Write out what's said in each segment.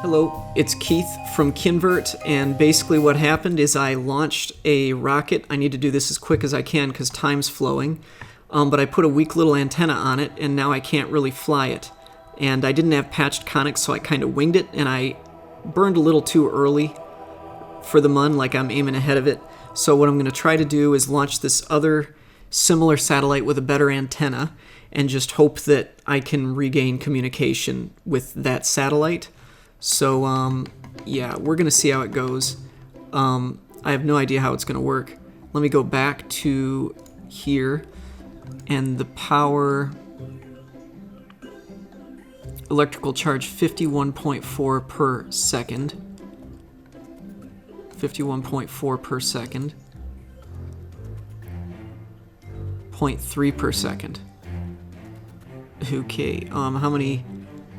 Hello, it's Keith from Kinvert, and basically what happened is I launched a rocket. I need to do this as quick as I can because time's flowing, but I put a weak little antenna on it, and now I can't really fly it. And I didn't have patched conics, so I kind of winged it, and I burned a little too early for the mun, like I'm aiming ahead of it. So what I'm going to try to do is launch this other similar satellite with a better antenna, and just hope that I can regain communication with that satellite. So, yeah, we're going to see how it goes. I have no idea how it's going to work. Let me go back to here, and the power... Electrical charge 51.4 per second. 51.4 per second. 0.3 per second. Okay, how many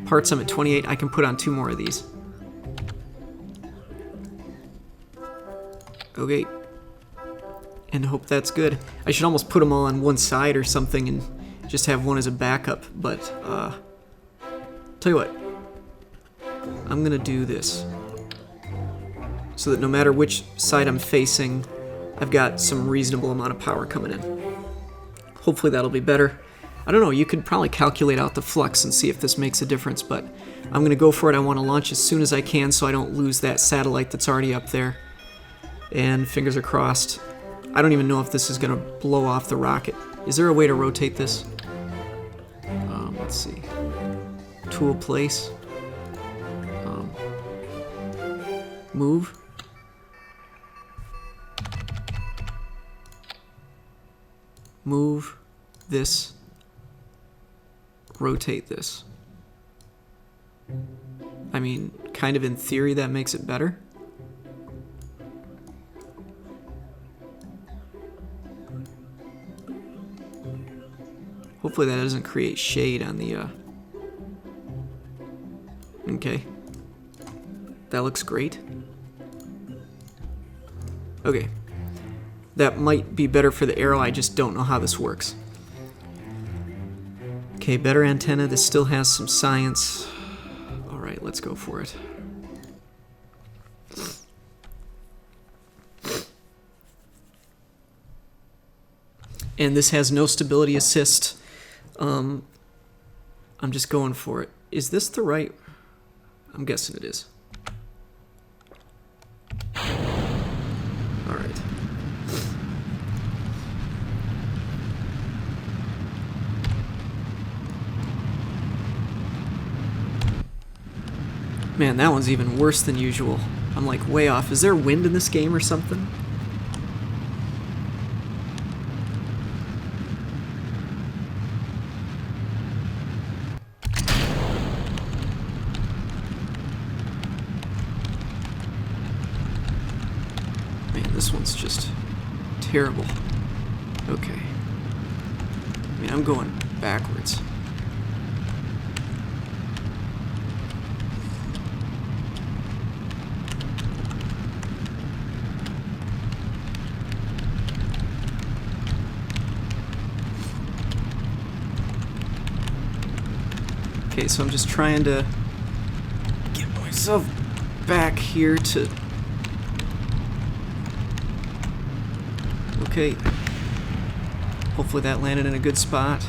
parts? I'm at 28. I can put on 2 more of these. Okay. And hope that's good. I should almost put them all on one side or something and just have one as a backup, but, tell you what. I'm gonna do this. So that no matter which side I'm facing, I've got some reasonable amount of power coming in. Hopefully that'll be better. I don't know, you could probably calculate out the flux and see if this makes a difference, but I'm going to go for it. I want to launch as soon as I can so I don't lose that satellite that's already up there. And fingers are crossed. I don't even know if this is going to blow off the rocket. Is there a way to rotate this? Let's see. Tool place. Move. Move this. Rotate this. I mean, kind of in theory that makes it better. Hopefully that doesn't create shade on the, Okay. That looks great. Okay. That might be better for the Aero, I just don't know how this works. Okay, better antenna. This still has some science. Alright, let's go for it. And this has no stability assist. I'm just going for it. Is this the right... I'm guessing it is. Alright. Man, that one's even worse than usual. I'm like way off. Is there wind in this game or something? Man, this one's just terrible. Okay. I mean, I'm going backwards. Okay, so I'm just trying to get myself back here to... Okay. Hopefully that landed in a good spot.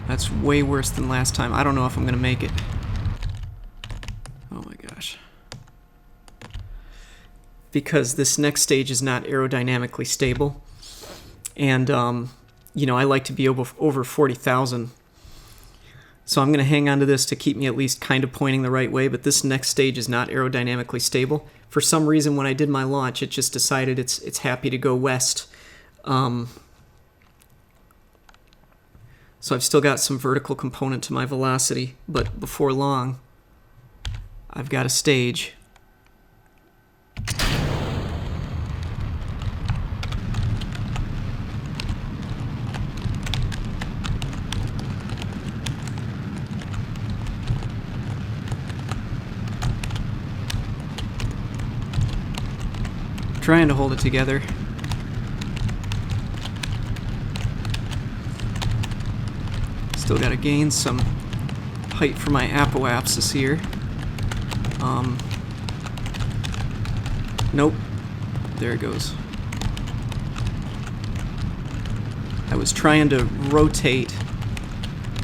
That's way worse than last time. I don't know if I'm going to make it. Oh my gosh. Because this next stage is not aerodynamically stable. And, you know, I like to be over 40,000. So I'm going to hang on to this to keep me at least kind of pointing the right way. But this next stage is not aerodynamically stable. For some reason, when I did my launch, it just decided it's happy to go west. So I've still got some vertical component to my velocity, but before long, I've got a stage. trying to hold it together. Still got to gain some height for my apoapsis here. Nope. There it goes. I was trying to rotate,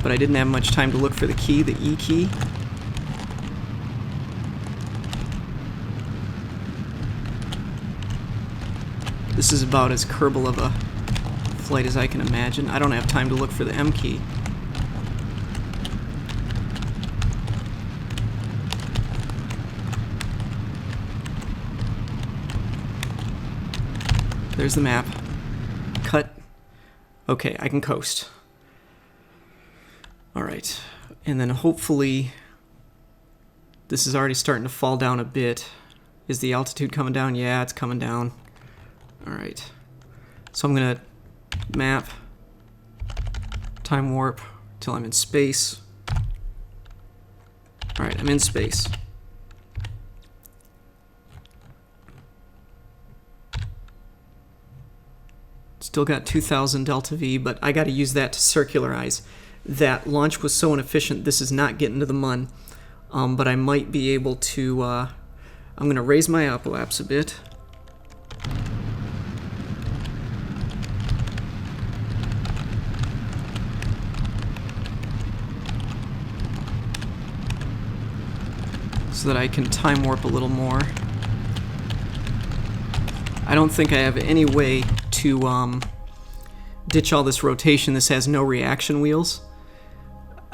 but I didn't have much time to look for the key, the E key. This is about as Kerbal of a flight as I can imagine. I don't have time to look for the M key. There's the map. Cut. Okay, I can coast. Alright. And then hopefully this is already starting to fall down a bit. Is the altitude coming down? Yeah, it's coming down. Alright. So I'm going to map, time warp till I'm in space. Alright, I'm in space. Still got 2000 delta V, but I got to use that to circularize. That launch was so inefficient, this is not getting to the mun. But I might be able to, I'm going to raise my apoapse a bit. So that I can time warp a little more. I don't think I have any way to ditch all this rotation. This has no reaction wheels,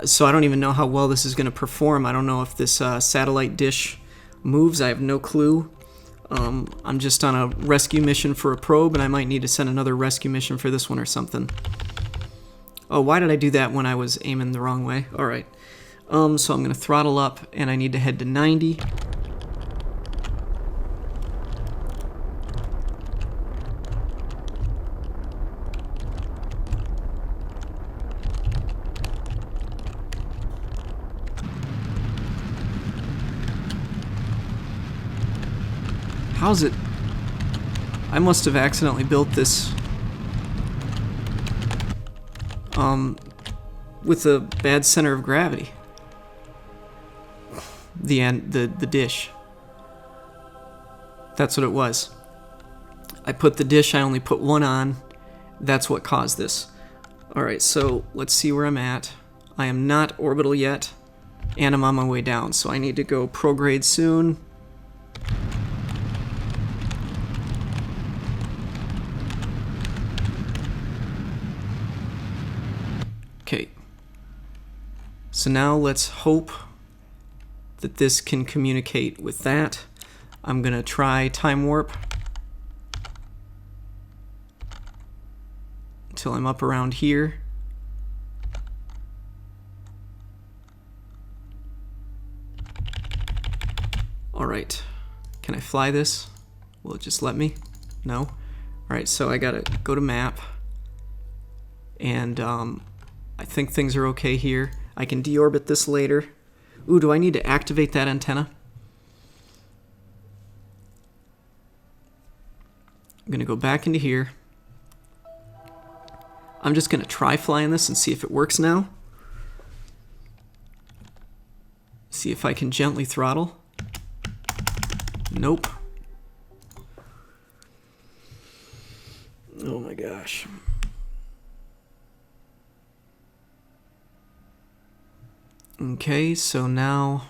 so I don't even know how well this is going to perform. I don't know if this satellite dish moves. I have no clue. I'm just on a rescue mission for a probe, and I might need to send another rescue mission for this one or something. Oh, why did I do that when I was aiming the wrong way? Alright. So I'm going to throttle up, and I need to head to 90. How's it? I must have accidentally built this with a bad center of gravity. The dish. That's what it was. I put the dish, I only put one on. That's what caused this. Alright, so let's see where I'm at. I am not orbital yet, and I'm on my way down, so I need to go prograde soon. Okay. So now let's hope that this can communicate with that. I'm going to try time warp until I'm up around here. Alright, can I fly this? Will it just let me? No? Alright, so I gotta go to map, and I think things are okay here. I can deorbit this later. Ooh, do I need to activate that antenna? I'm gonna go back into here. I'm just gonna try flying this and see if it works now. See if I can gently throttle. Nope. Oh my gosh. Okay, so now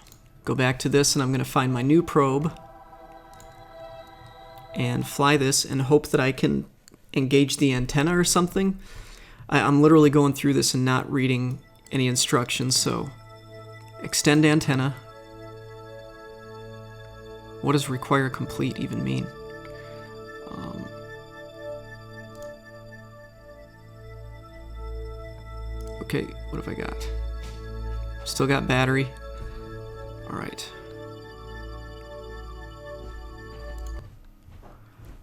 go back to this, and I'm going to find my new probe and fly this and hope that I can engage the antenna or something. I'm literally going through this and not reading any instructions, so extend antenna. What does require complete even mean? Okay, what have I got? Still got battery. Alright.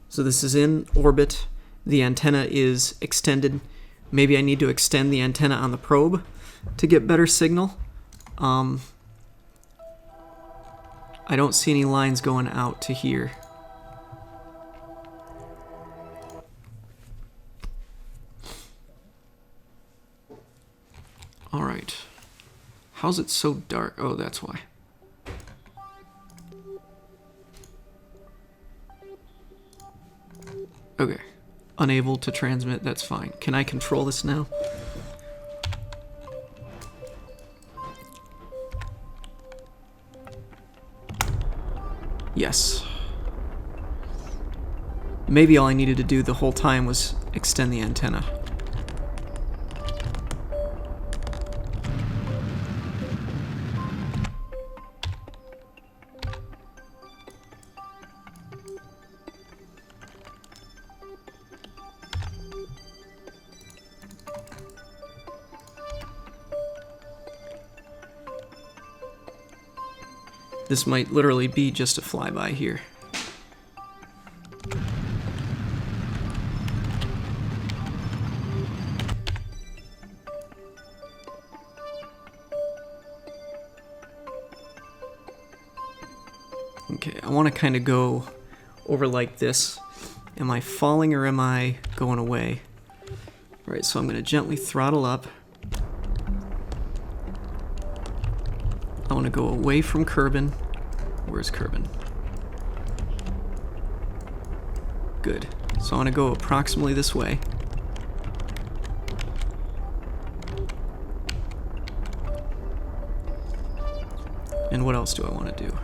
So this is in orbit. The antenna is extended. Maybe I need to extend the antenna on the probe to get better signal. I don't see any lines going out to here. All right. How's it so dark? Oh, that's why. Okay. Unable to transmit, that's fine. Can I control this now? Yes. Maybe all I needed to do the whole time was extend the antenna. This might literally be just a flyby here. Okay, I want to kind of go over like this. Am I falling or am I going away? All right, so I'm going to gently throttle up. I want to go away from Kerbal. Where's Kerbal? Good. So I want to go approximately this way. And what else do I want to do?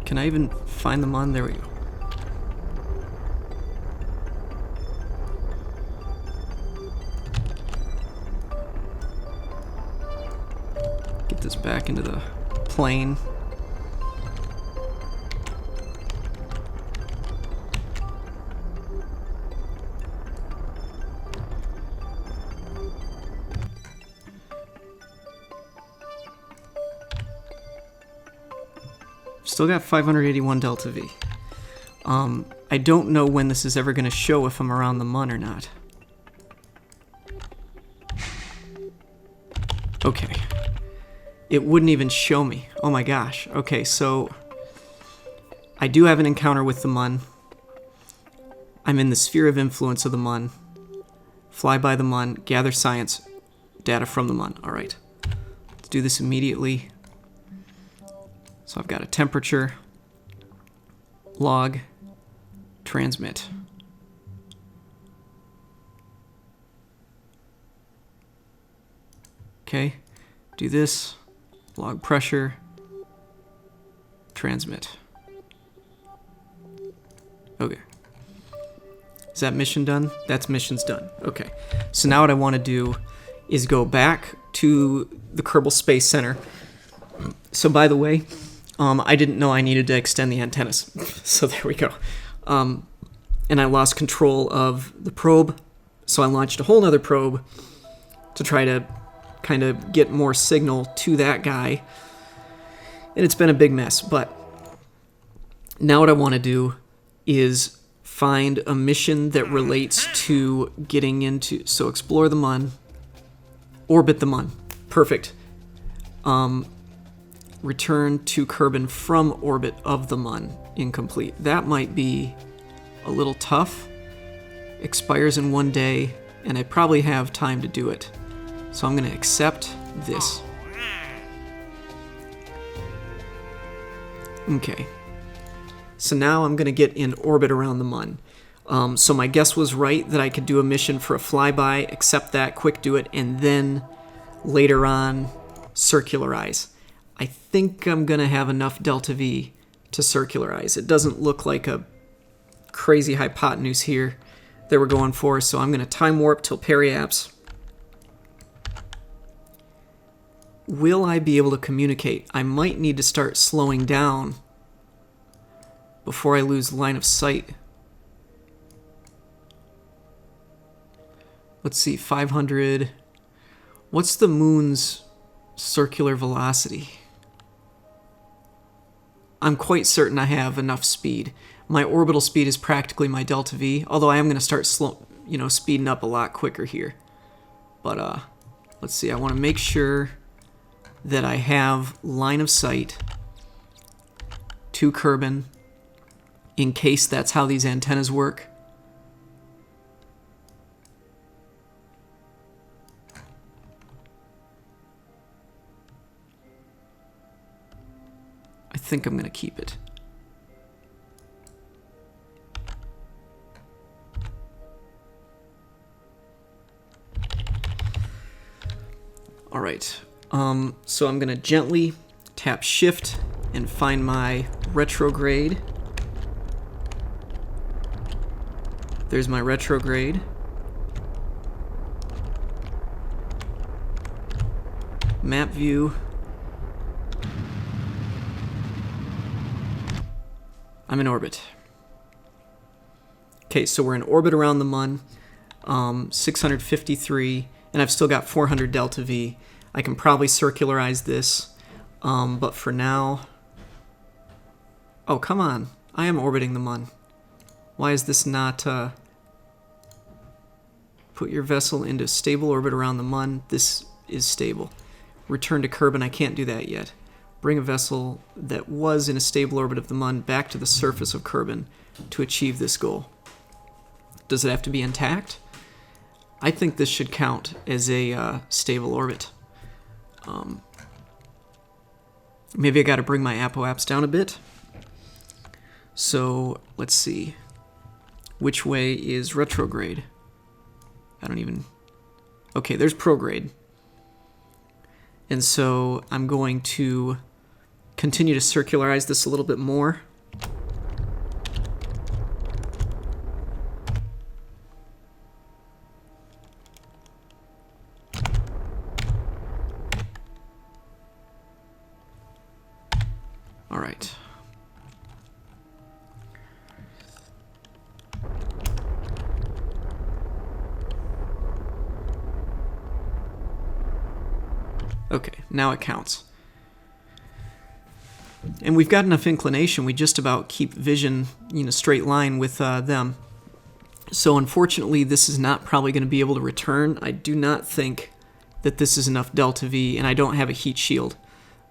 Can I even find them on? There we go. Get this back into the plane. Still got 581 delta V. I don't know when this is ever going to show if I'm around the mun or not. Okay. It wouldn't even show me. Oh my gosh. Okay, so I do have an encounter with the mun. I'm in the sphere of influence of the mun. Fly by the mun, gather science data from the mun. All right. Let's do this immediately. So I've got a temperature, log, transmit. Okay, do this, log pressure, transmit. Okay. Is that mission done? That's mission's done. Okay. So now what I want to do is go back to the Kerbal Space Center. So by the way, I didn't know I needed to extend the antennas. So there we go. And I lost control of the probe, so I launched a whole nother probe to try to kind of get more signal to that guy. And it's been a big mess, but now what I want to do is find a mission that relates to getting into, so explore the mun, orbit the mun. Perfect. Return to Kerbal from orbit of the mun. Incomplete. That might be a little tough. Expires in 1 day, and I probably have time to do it. So I'm going to accept this. Okay. So now I'm going to get in orbit around the mun. So my guess was right that I could do a mission for a flyby, accept that, quick do it, and then later on circularize. I think I'm going to have enough delta V to circularize. It doesn't look like a crazy hypotenuse here that we're going for, so I'm going to time warp till periapse. Will I be able to communicate? I might need to start slowing down before I lose line of sight. Let's see, 500. What's the moon's circular velocity? I'm quite certain I have enough speed. My orbital speed is practically my delta V, although I am going to start speeding up a lot quicker here. But let's see, I want to make sure that I have line of sight to Kerbal in case that's how these antennas work. think I'm going to keep it. All right, so I'm going to gently tap Shift and find my retrograde. There's my retrograde. Map view. I'm in orbit. Okay, so we're in orbit around the Mun, 653, and I've still got 400 delta V. I can probably circularize this, but for now... Oh, come on. I am orbiting the Mun. Why is this not... Put your vessel into stable orbit around the Mun. This is stable. Return to Kerbal. I can't do that yet. Bring a vessel that was in a stable orbit of the Mun back to the surface of Kerbal to achieve this goal. Does it have to be intact? I think this should count as a stable orbit. Maybe I got to bring my apoaps down a bit. So let's see. Which way is retrograde? I don't even... Okay, there's prograde. And so I'm going to continue to circularize this a little bit more. All right. Okay, now it counts. And we've got enough inclination, we just about keep vision in a straight line with them. So unfortunately, this is not probably going to be able to return. I do not think that this is enough delta V, and I don't have a heat shield.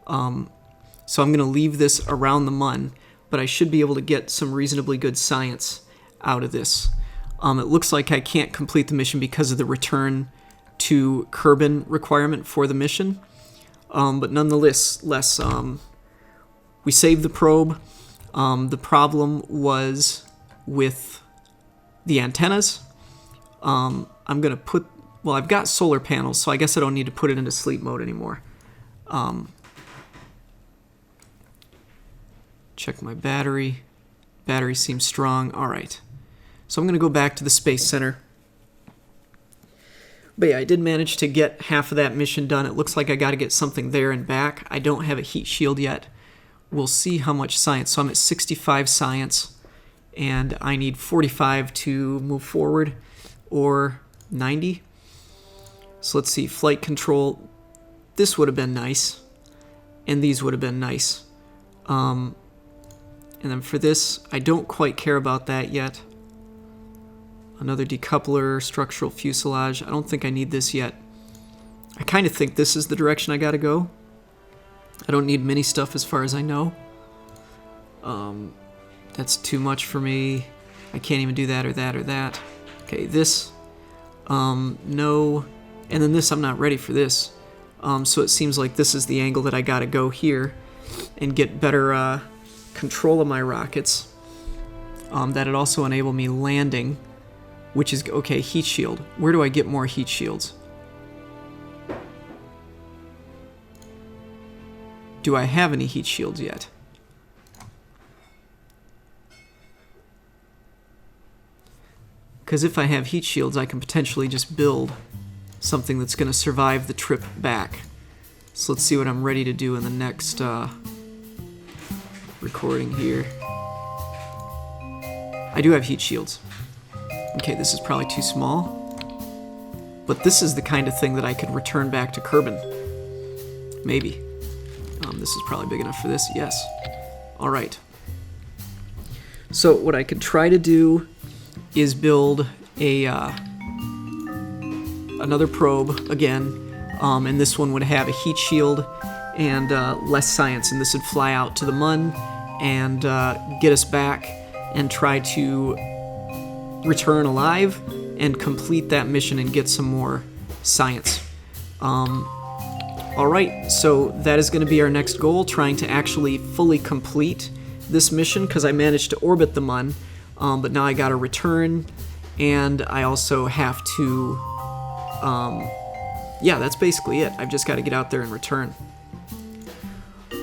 So I'm going to leave this around the Mun, but I should be able to get some reasonably good science out of this. It looks like I can't complete the mission because of the return to Kerbal requirement for the mission. But nonetheless, we saved the probe. The problem was with the antennas. I'm going to put... Well, I've got solar panels, so I guess I don't need to put it into sleep mode anymore. Check my battery. Battery seems strong. All right. So I'm going to go back to the Space Center. But yeah, I did manage to get half of that mission done. It looks like I got to get something there and back. I don't have a heat shield yet. We'll see how much science. So I'm at 65 science, and I need 45 to move forward, or 90. So let's see, flight control. This would have been nice, and these would have been nice. And then for this, I don't quite care about that yet. Another decoupler, structural fuselage. I don't think I need this yet. I kind of think this is the direction I gotta go. I don't need mini stuff as far as I know. That's too much for me. I can't even do that or that or that. Okay, this, no. And then this, I'm not ready for this. So it seems like this is the angle that I gotta go here and get better control of my rockets. That'd also enable me landing, which is, okay, heat shield. Where do I get more heat shields? Do I have any heat shields yet? Because if I have heat shields, I can potentially just build something that's going to survive the trip back. So let's see what I'm ready to do in the next recording here. I do have heat shields. Okay, this is probably too small. But this is the kind of thing that I could return back to Kerbal. Maybe. This is probably big enough for this. Yes. Alright. So what I could try to do is build a another probe again, and this one would have a heat shield and less science, and this would fly out to the Mun and get us back and try to return alive and complete that mission and get some more science. Alright, so that is going to be our next goal, trying to actually fully complete this mission, because I managed to orbit the Mun, but now I got to return, and I also have to, yeah, that's basically it. I've just got to get out there and return.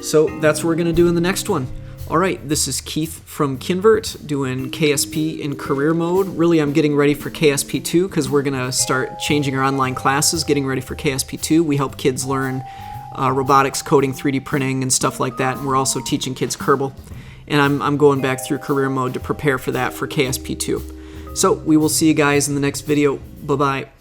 So that's what we're going to do in the next one. Alright, this is Keith from Kinvert doing KSP in career mode. Really, I'm getting ready for KSP 2 because we're going to start changing our online classes, getting ready for KSP 2. We help kids learn robotics, coding, 3D printing, and stuff like that, and we're also teaching kids Kerbal. And I'm going back through career mode to prepare for that for KSP 2. So we will see you guys in the next video. Bye-bye.